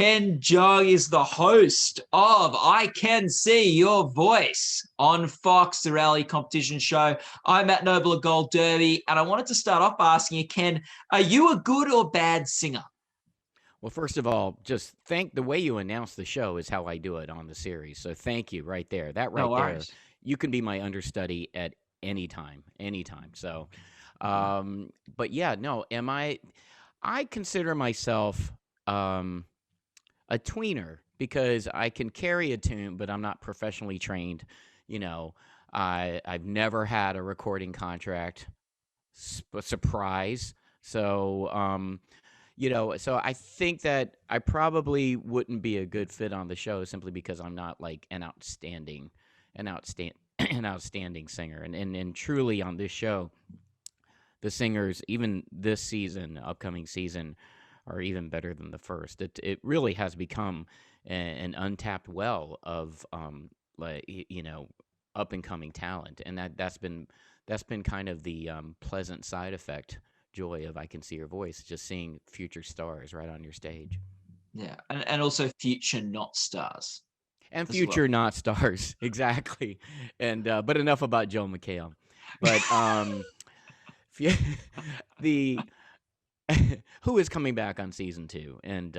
Ken Jeong is the host of I Can See Your Voice on Fox, the reality competition show. I'm at Noble Gold Derby, and I wanted to start off by asking you, Ken, are you a good or bad singer? Well, first of all, just thank the way you announce the show is how I do it on the series. So thank you right there. That No right there, worries. you can be my understudy at any time, anytime. So, but yeah, no, I consider myself um, a tweener because I can carry a tune, but I'm not professionally trained. You know, I've never had a recording contract. Surprise. So, so I think that I probably wouldn't be a good fit on the show simply because I'm not like an outstanding singer. And truly on this show, the singers, even this season, upcoming season, are even better than the first. It really has become an untapped well of up and coming talent, and that's been kind of the pleasant side effect joy of I Can See Your Voice, just seeing future stars right on your stage. Yeah, and also future not stars And as well. future not stars, exactly. And but enough about Joe McHale. But the who is coming back on season 2, and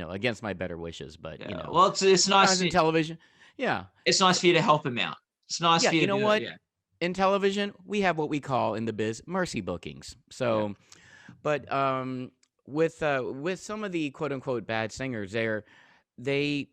against my better wishes, but Yeah, well, it's nice. sometimes in television, yeah, It's nice for you to help him out. It's nice yeah, for you you to know do it. what? Yeah, In television, we have what we call in the biz mercy bookings. yeah. So, but with some of the quote unquote bad singers, they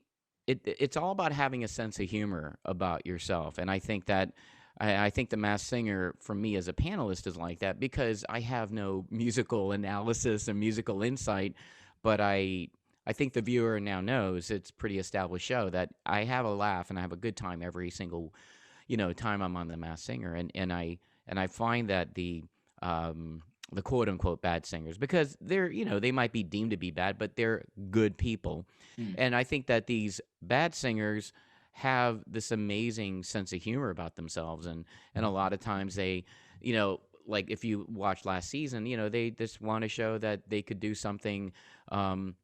it's all about having a sense of humor about yourself, and I think that I think the Masked Singer for me as a panelist is like that because I have no musical analysis and musical insight, but I think the viewer now knows it's a pretty established show that I have a laugh and I have a good time every single time I'm on the Masked Singer, and I find that the quote unquote bad singers, because they're they might be deemed to be bad, but they're good people, Mm. and I think that these bad singers have this amazing sense of humor about themselves, and a lot of times they like if you watch last season, they just want to show that they could do something um,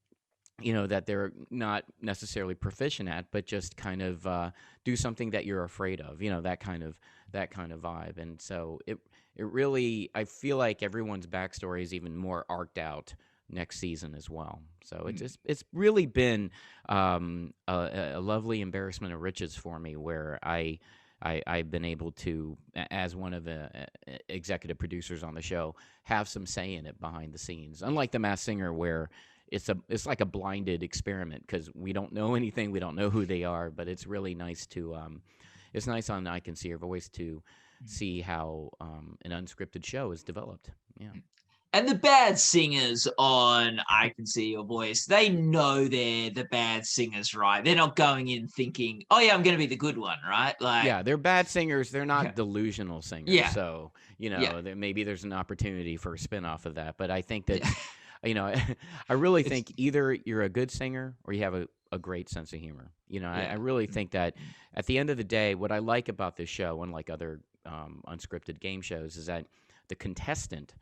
that they're not necessarily proficient at, but just kind of do something that you're afraid of, that kind of vibe. And so it really, I feel like everyone's backstory is even more arced out next season as well. So it's really been a lovely embarrassment of riches for me, where I've been able to, as one of the executive producers on the show, have some say in it behind the scenes. Unlike the Masked Singer, where it's like a blinded experiment because we don't know anything, we don't know who they are, but it's really nice to it's nice on I Can See Your Voice to see how an unscripted show is developed. Yeah. And the bad singers on I Can See Your Voice, they know they're the bad singers, right? They're not going in thinking, oh, yeah, I'm going to be the good one, right? Like, Yeah, they're bad singers. They're yeah, not delusional singers. yeah, So, yeah, maybe there's an opportunity for a spinoff of that. But I think that, yeah. I really It's, think either you're a good singer or you have a great sense of humor. I yeah. really think that at the end of the day, what I like about this show, unlike other unscripted game shows, is that the contestant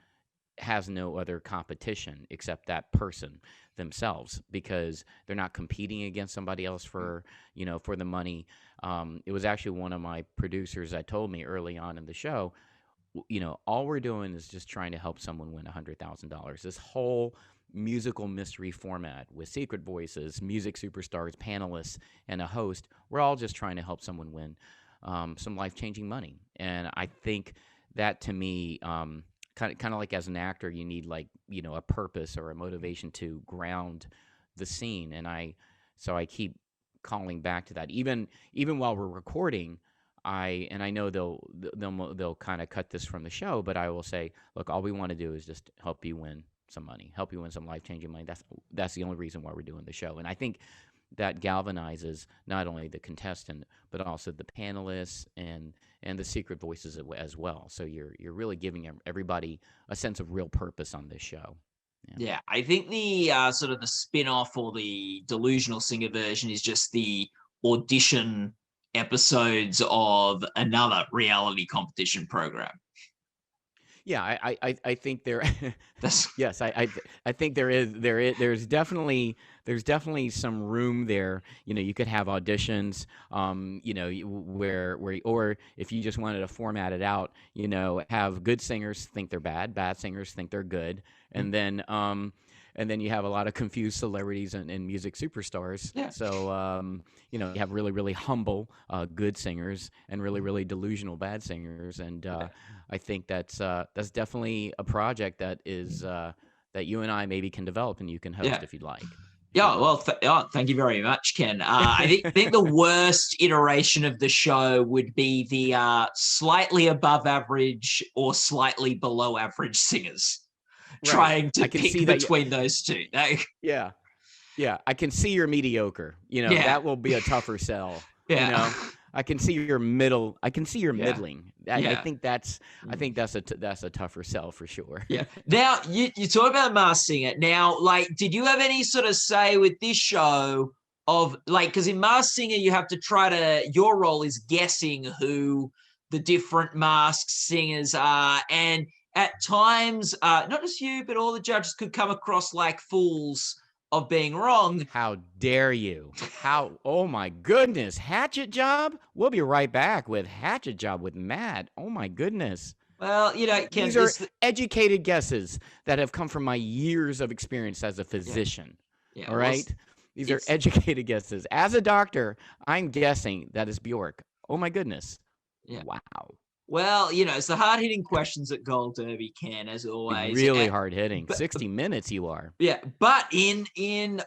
has no other competition except that person themselves, because they're not competing against somebody else for the money. It was actually one of my producers that told me early on in the show, all we're doing is just trying to help someone win $100,000. This whole musical mystery format with secret voices, music superstars, panelists, and a host, we're all just trying to help someone win some life changing money. And I think that, to me, kind of like as an actor, you need, like, a purpose or a motivation to ground the scene. So I keep calling back to that, even while we're recording. I know they'll kind of cut this from the show, but I will say, look, all we want to do is just help you win some money, help you win some life changing money. That's the only reason why we're doing the show, and I think that galvanizes not only the contestant but also the panelists and the secret voices as well. So you're really giving everybody a sense of real purpose on this show. Yeah. Yeah, I think the sort of the spin-off or the Delusional Singer version is just the audition episodes of another reality competition program. Yeah, I think there. That's Yes, I think there's definitely some room there. You know, you could have auditions. You know, or if you just wanted to format it out, you know, have good singers think they're bad singers think they're good, mm, and then you have a lot of confused celebrities and music superstars. yeah. So you know, you have really really humble good singers and really really delusional bad singers, and I think that's definitely a project that is that you and I maybe can develop, and you can host Yeah. if you'd like, if you Yeah, want. well, thank you very much, Ken. I think the worst iteration of the show would be the slightly above average or slightly below average singers Right. trying to I can see pick that. between those two. Yeah. Yeah. I can see you're mediocre. You know, Yeah, that will be a tougher sell. You yeah, know, I can see you're middle. I can see you're yeah, middling. yeah. I think that's a tougher sell for sure. Yeah. Now you talk about Masked Singer. Now, like, did you have any sort of say with this show of like, because in Masked Singer you have to try to your role is guessing who the different masked singers are, and at times, not just you, but all the judges could come across like fools of being wrong. How dare you? How? Oh my goodness! Hatchet job. We'll be right back with Hatchet job with Matt. Oh my goodness. Well, you know, Ken, These are educated guesses that have come from my years of experience as a yeah, physician. yeah, All well, right? These are it's educated guesses. As a doctor, I'm guessing that is Bjork. Oh my goodness. yeah. Wow. Well, you know, it's the hard hitting questions at Gold Derby, Ken, as always. Really hard hitting. But 60 minutes you are. yeah, but in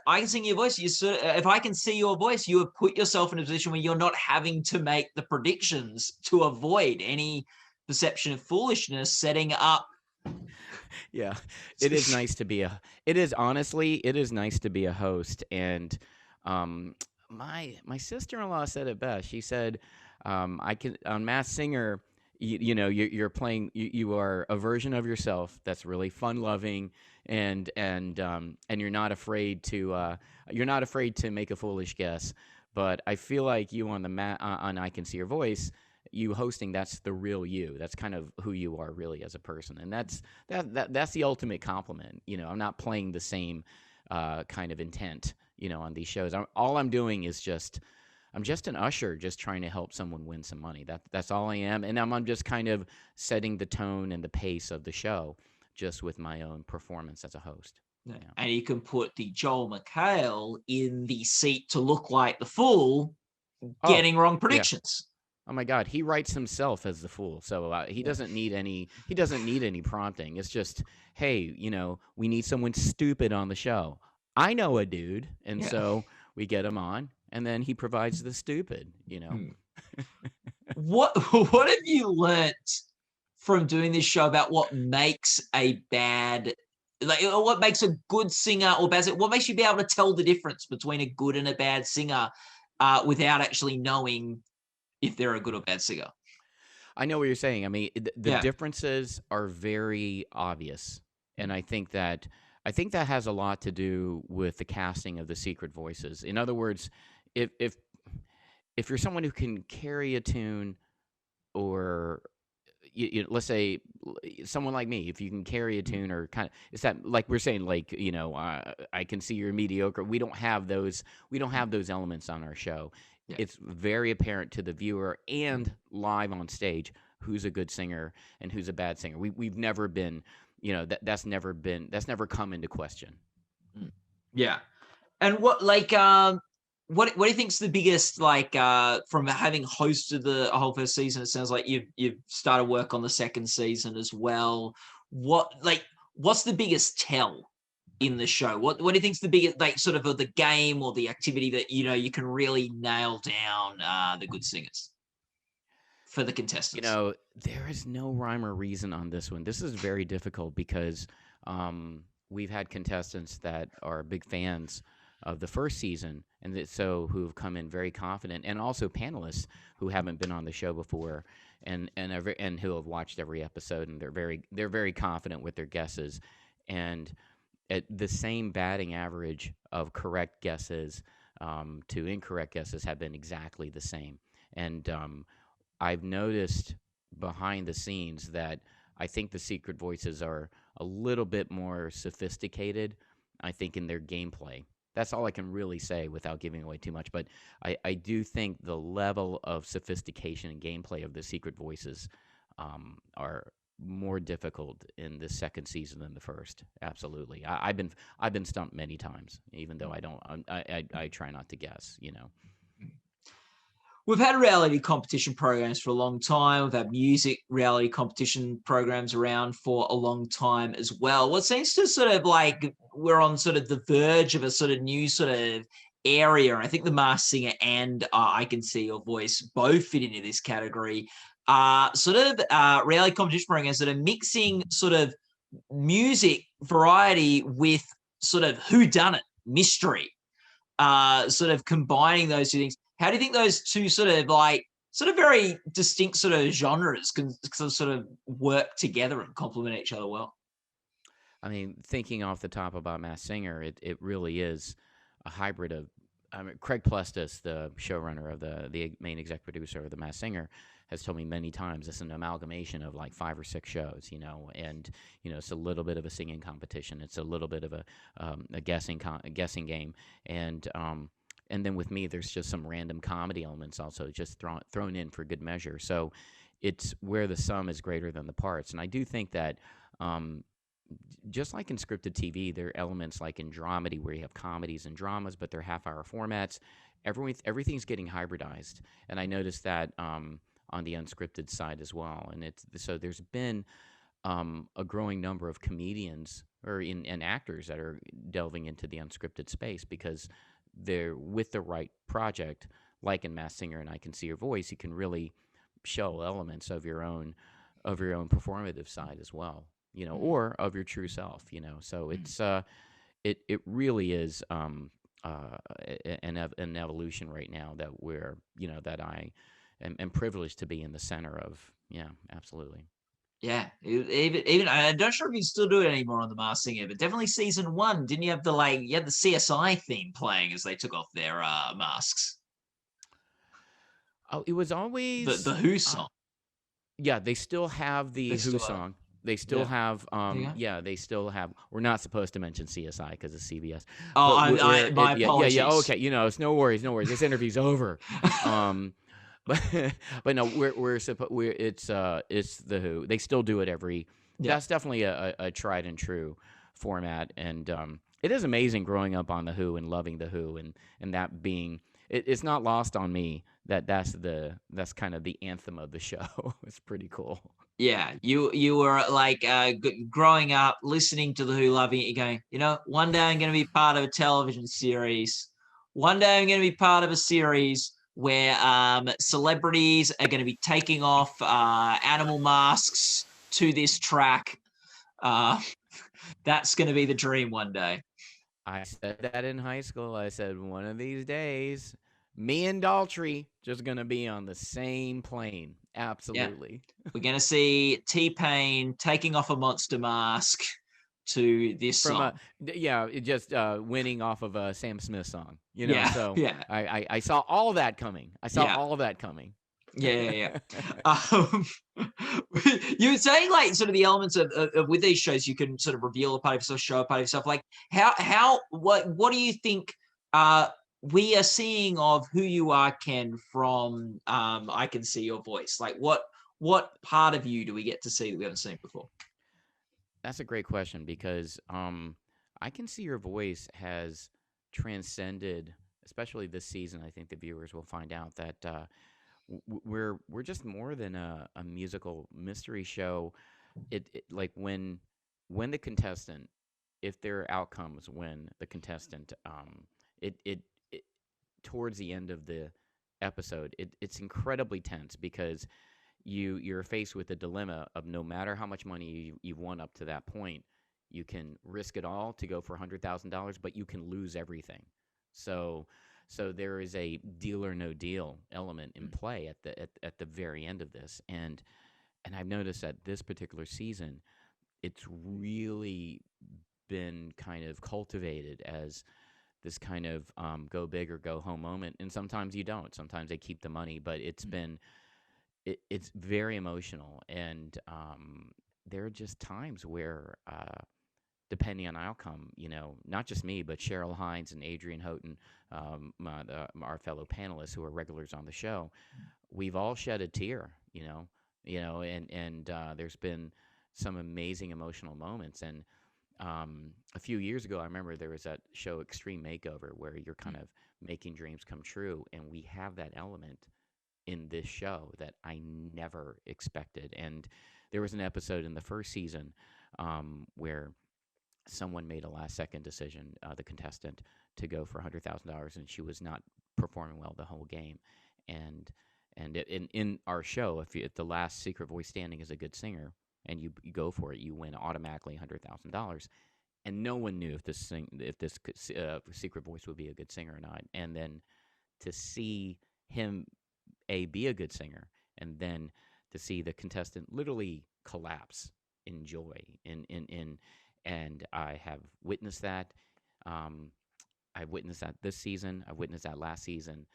I can sing your voice. You sort of, if I can see your voice, you have put yourself in a position where you're not having to make the predictions to avoid any perception of foolishness, setting up. Yeah. It is nice to be a it is honestly, it is nice to be a host, and um my sister-in-law said it best. She said I can on Masked Singer, you know, you're playing, you are a version of yourself that's really fun loving, and you're not afraid to make a foolish guess. But I feel like you on on I Can See Your Voice, you hosting, that's the real you. That's kind of who you are really as a person, and that's the ultimate compliment. You know, I'm not playing the same kind of intent. You know, on these shows, all I'm doing is I'm just an usher, just trying to help someone win some money. That's all I am, and I'm just kind of setting the tone and the pace of the show, just with my own performance as a host. Yeah. Yeah. And you can put the Joel McHale in the seat to look like the fool, Oh, getting wrong yeah. predictions. Oh my God, he writes himself as the fool, so he doesn't need any prompting. It's just, hey, you know, we need someone stupid on the show. I know a dude, and Yeah. so we get him on, and then he provides the stupid. You know. Hmm. What have you learnt from doing this show about what makes a bad, like what makes a good singer or bad, what makes you be able to tell the difference between a good and a bad singer without actually knowing if they're a good or bad singer? I know what you're saying. I mean, the Yeah. differences are very obvious, and I think that has a lot to do with the casting of the secret voices. In other words, if if if you're someone who can carry a tune, or let's say someone like me, if you can carry a tune, or kind of, it's that, like we're saying, like, you know, I can see you're mediocre. We don't have those elements on our show. Yeah. It's very apparent to the viewer and live on stage who's a good singer and who's a bad singer. We've never been, you know, that's never come into question. Yeah. And what do you think's the biggest, like, from having hosted the whole first season? It sounds like you've started work on the second season as well. What's the biggest tell in the show? What do you think's the biggest, like, sort of the game or the activity that you know you can really nail down the good singers for the You contestants? know, there is no rhyme or reason on this one. This is very difficult because we've had contestants that are big fans of the first season, and so who've come in very confident, and also panelists who haven't been on the show before, and who have watched every episode, and they're very confident with their guesses, and at the same batting average of correct guesses to incorrect guesses have been exactly the same, and I've noticed behind the scenes that I think the secret voices are a little bit more sophisticated, I think, in their gameplay. That's all I can really say without giving away too much. But I do think the level of sophistication and gameplay of the secret voices are more difficult in the second season than the first. Absolutely, I've been stumped many times, even though I don't. I try not to guess. You know. We've had reality competition programs for a long time. We've had music reality competition programs around for a long time as well. What seems to sort of like we're on sort of the verge of a sort of new sort of area. I think the Masked Singer and I Can See Your Voice both fit into this category. Reality competition programs that are mixing sort of music variety with sort of whodunit mystery, sort of combining those two things. How do you think those two sort of very distinct sort of genres can sort of work together and complement each other well? I mean, thinking off the top about Masked Singer, it really is a hybrid of. I mean, Craig Plestis, the showrunner of the main executive producer of the Masked Singer, has told me many times it's an amalgamation of like 5 or 6 shows, you know, and it's a little bit of a singing competition, it's a little bit of a guessing game, and then with me, there's just some random comedy elements also just thrown in for good measure. So it's where the sum is greater than the parts, and I do think that. Just like in scripted TV, there are elements like in dramedy where you have comedies and dramas, but they're half-hour formats. Everything's getting hybridized, and I noticed that on the unscripted side as well. And so there's been a growing number of comedians and actors that are delving into the unscripted space because they're with the right project, like in Masked Singer and I Can See Your Voice. You can really show elements of your own performative side as well, or of your true self, So it really is an evolution right now that that I am privileged to be in the center of. Yeah, absolutely. Yeah, even I'm not sure if you still do it anymore on the Masked Singer, but definitely season one. Didn't you have you had the CSI theme playing as they took off their masks? Oh, it was The always Who song. yeah, they still have They the Who still have. song. They still Yeah. have, Yeah. yeah, they still have. We're not supposed to mention CSI because it's CBS, Oh, but my yeah, yeah, yeah. apologies. Okay, it's no worries, no worries. This interview's over. Um, but but no, it's the Who. They still do it every. Yeah. That's definitely a tried and true format, and it is amazing growing up on the Who and loving the Who, and that being. It's not lost on me that that's kind of the anthem of the show. It's pretty cool. Yeah, you were like growing up, listening to the Who, loving it. You're going, one day I'm going to be part of a television series. One day I'm going to be part of a series where celebrities are going to be taking off animal masks to this track. Uh, that's going to be the dream one day. I said that in high school. I said one of these days, me and Daltrey just gonna be on the same plane. Yeah, Absolutely. we're going to see T-Pain taking off a monster mask to this From song. just winning off of a Sam Smith song. Yeah, So yeah. I saw all that coming. I saw Yeah. all that coming. Yeah. You were saying like sort of the elements of with these shows, you can sort of reveal a part of yourself, show a part of yourself. Like what do you think we are seeing of who you are, Ken, from I Can See Your Voice? Like what part of you do we get to see that we haven't seen before? That's a great question because I Can See Your Voice has transcended, especially this season. I think the viewers will find out that we're just more than a musical mystery show. It like when the contestant, if their outcomes when the contestant, it towards the end of the episode, it's incredibly tense because you're faced with the dilemma of no matter how much money you've won up to that point, you can risk it all to go for $100,000, but you can lose everything. So there is a deal or no deal element in play at the very end of this, and I've noticed that this particular season, it's really been kind of cultivated as this kind of go big or go home moment, and sometimes you don't. Sometimes they keep the money, but it's very emotional, and there are just times where, depending on outcome, not just me, but Cheryl, Hines, and Adrian Houghton, our fellow panelists who are regulars on the show, we've all shed a tear, and there's been some amazing emotional moments. And a few years ago, I remember there was that show Extreme Makeover where you're kind of making dreams come true, and we have that element in this show that I never expected. And there was an episode in the first season where someone made a last second decision, the contestant, to go for $100,000, and she was not performing well the whole game. And in our show, if the last secret voice standing is a good singer and you go for it, you win automatically $100,000. And no one knew if this secret voice would be a good singer or not. And then to see him be a good singer, and then to see the contestant literally collapse in joy, and I have witnessed that. I've witnessed that this season. I've witnessed that last season.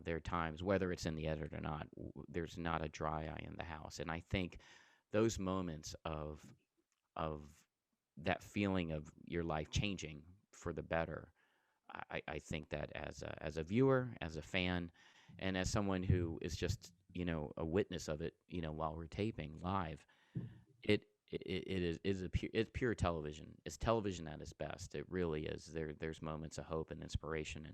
There are times, whether it's in the edit or not, there's not a dry eye in the house. And I think those moments of that feeling of your life changing for the better, I think that as a viewer, as a fan, and as someone who is just a witness of it, while we're taping live, it's pure television. It's television at its best. It really is. There's moments of hope and inspiration,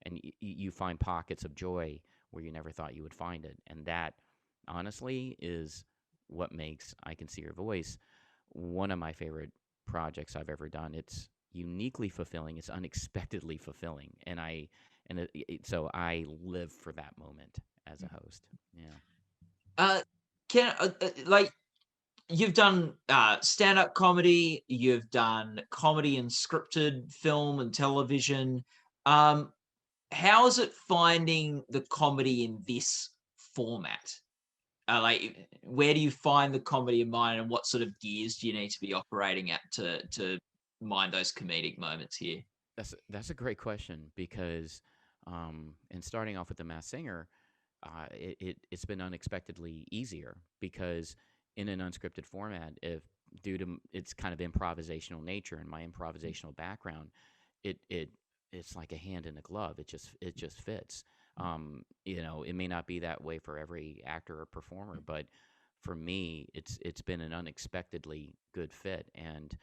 and you find pockets of joy where you never thought you would find it. And that, honestly, is what makes I Can See Your Voice one of my favorite projects I've ever done. It's uniquely fulfilling. It's unexpectedly fulfilling, so I live for that moment as a host. Yeah. Like, you've done stand-up comedy, you've done comedy and scripted film and television. How is it finding the comedy in this format? Like, where do you find the comedy in mind, and what sort of gears do you need to be operating at to mind those comedic moments here? That's a great question, because and starting off with The Masked Singer, it's been unexpectedly easier, because in an unscripted format, due to its kind of improvisational nature and my improvisational background, it's like a hand in a glove. It just fits. It may not be that way for every actor or performer, but for me, it's been an unexpectedly good fit, and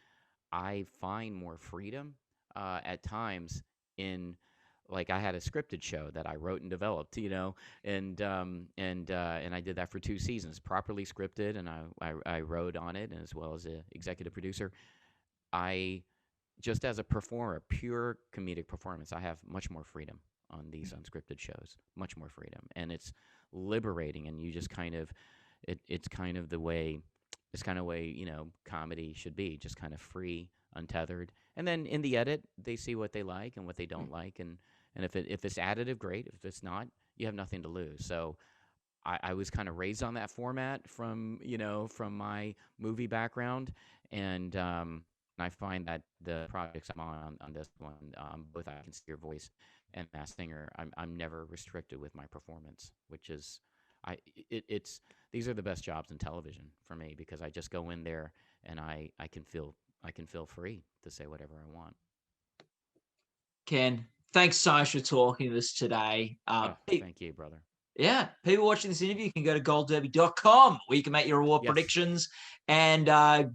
I find more freedom at times in, like, I had a scripted show that I wrote and developed, and I did that for 2 seasons, properly scripted, and I wrote on it, as well as an executive producer. I just, as a performer, pure comedic performance, I have much more freedom on these unscripted shows, much more freedom, and it's liberating. And you just kind of, it's kind of the way comedy should be, just kind of free, untethered. And then in the edit, they see what they like and what they don't like, and if it's additive, great. If it's not, you have nothing to lose. So I was kind of raised on that format from my movie background, and I find that the projects I'm on this one, both I Can See Your Voice and Masked Singer, I'm never restricted with my performance, which is, these are the best jobs in television for me, because I just go in there and I can feel free to say whatever I want. Ken, thanks so much for talking to us today. Thank you, brother. Yeah, people watching this interview can go to goldderby.com, where you can make your award predictions and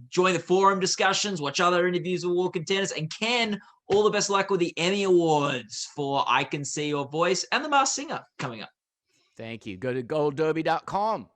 join the forum discussions, watch other interviews with award contenders. And Ken, all the best luck with the Emmy Awards for I Can See Your Voice and The Masked Singer coming up. Thank you. Go to goldderby.com.